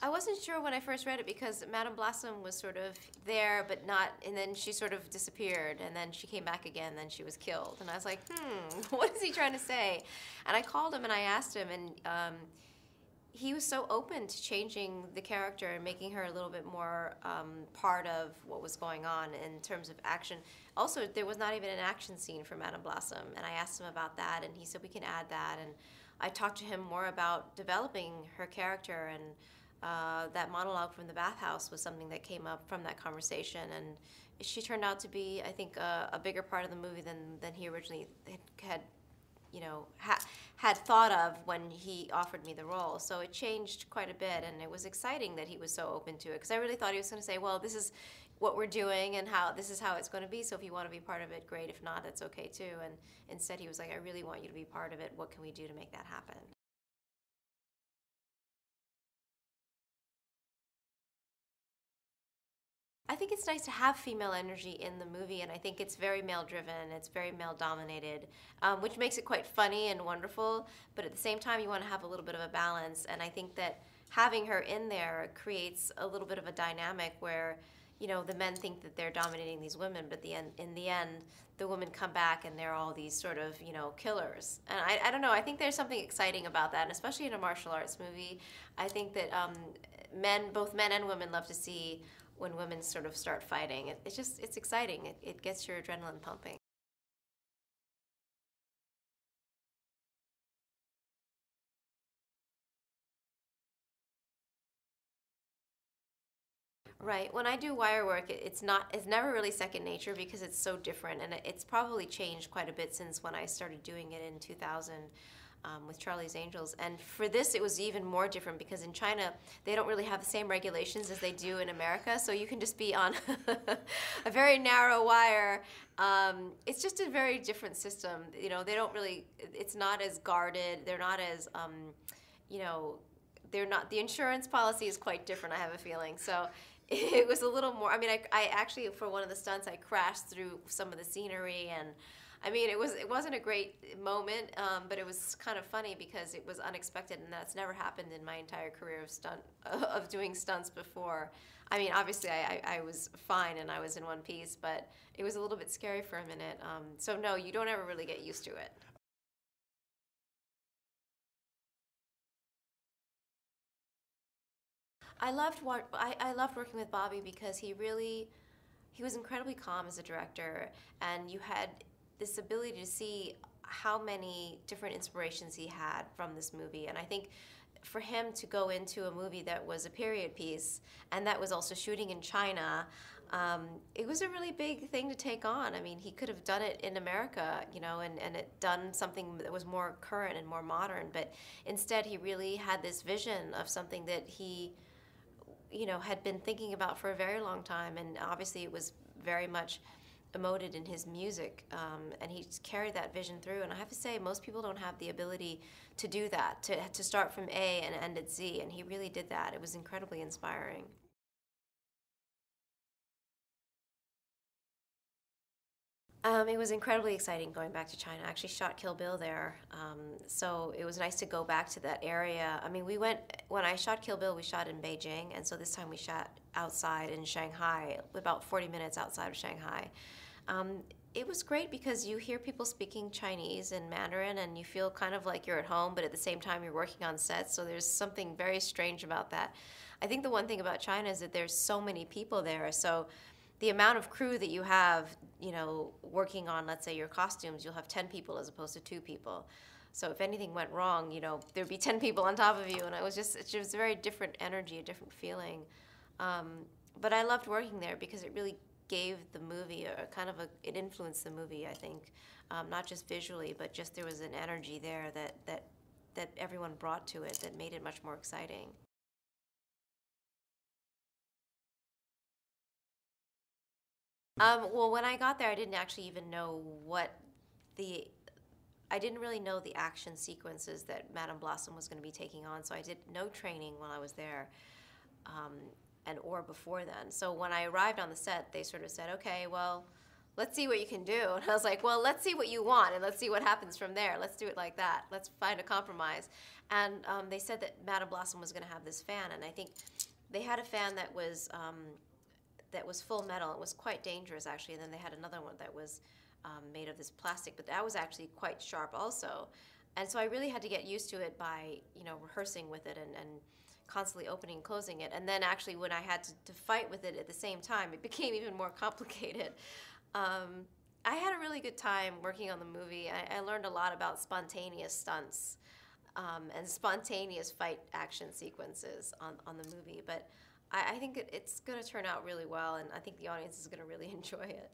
I wasn't sure when I first read it because Madame Blossom was sort of there, but not, and then she sort of disappeared, and then she came back again, and then she was killed. And I was like, what is he trying to say? And I called him and I asked him, and he was so open to changing the character and making her a little bit more part of what was going on in terms of action. Also, there was not even an action scene for Madame Blossom, and I asked him about that, and he said we can add that. And I talked to him more about developing her character, and that monologue from the bathhouse was something that came up from that conversation, and she turned out to be, I think, a bigger part of the movie than he originally had had thought of when he offered me the role. So it changed quite a bit, and it was exciting that he was so open to it, because I really thought he was going to say, well, this is what we're doing and this is how it's going to be, so if you want to be part of it, great. If not, that's okay too. And instead he was like, I really want you to be part of it. What can we do to make that happen? I think it's nice to have female energy in the movie, and I think it's very male-driven, it's very male-dominated, which makes it quite funny and wonderful, but at the same time you want to have a little bit of a balance, and I think that having her in there creates a little bit of a dynamic where, you know, the men think that they're dominating these women, but in the end, the women come back and they're all these sort of, you know, killers. And I don't know, I think there's something exciting about that, and especially in a martial arts movie. I think that both men and women love to see when women sort of start fighting. It's exciting. It gets your adrenaline pumping. Right. When I do wire work, it's never really second nature because it's so different, and it's probably changed quite a bit since when I started doing it in 2000. With Charlie's Angels. And for this, it was even more different because in China, they don't really have the same regulations as they do in America, so you can just be on a very narrow wire. It's just a very different system. You know, they don't really, it's not as guarded, they're not as, you know, the insurance policy is quite different, I have a feeling. So it was a little more, I mean, I actually, for one of the stunts, I crashed through some of the scenery, and I mean, it wasn't a great moment, but it was kind of funny because it was unexpected, and that's never happened in my entire career of doing stunts before. I mean, obviously I was fine and I was in one piece, but it was a little bit scary for a minute. So no, you don't ever really get used to it. I loved working with Bobby because he was incredibly calm as a director, and you had this ability to see how many different inspirations he had from this movie. And I think for him to go into a movie that was a period piece and that was also shooting in China, it was a really big thing to take on. I mean, he could have done it in America, you know, and it done something that was more current and more modern, but instead he really had this vision of something that he, you know, had been thinking about for a very long time, and obviously it was very much emoted in his music, and he carried that vision through. And I have to say, most people don't have the ability to do that, to start from A and end at Z, and he really did that. It was incredibly inspiring. It was incredibly exciting going back to China. I actually shot Kill Bill there, so it was nice to go back to that area. I mean, when I shot Kill Bill, we shot in Beijing, and so this time we shot outside in Shanghai, about 40 minutes outside of Shanghai. It was great because you hear people speaking Chinese and Mandarin, and you feel kind of like you're at home, but at the same time you're working on set, so there's something very strange about that. I think the one thing about China is that there's so many people there, so the amount of crew that you have, you know, working on, let's say, your costumes, you'll have 10 people as opposed to 2 people. So if anything went wrong, you know, there'd be 10 people on top of you, and it was a very different energy, a different feeling. But I loved working there because it really gave the movie it influenced the movie, I think, not just visually, but just there was an energy there that everyone brought to it that made it much more exciting. Well, when I got there, I didn't actually even know the I didn't really know the action sequences that Madame Blossom was going to be taking on, so I did no training while I was there, or before then. So when I arrived on the set, they sort of said, okay, well, let's see what you can do. And I was like, well, let's see what you want, and let's see what happens from there. Let's do it like that. Let's find a compromise. And they said that Madame Blossom was going to have this fan, and I think they had a fan that was full metal. It was quite dangerous, actually. And then they had another one that was made of this plastic, but that was actually quite sharp also. And so I really had to get used to it by, rehearsing with it and constantly opening and closing it. And then actually when I had to fight with it at the same time, it became even more complicated. I had a really good time working on the movie. I learned a lot about spontaneous stunts and spontaneous fight action sequences on the movie. But I think it's going to turn out really well, and I think the audience is going to really enjoy it.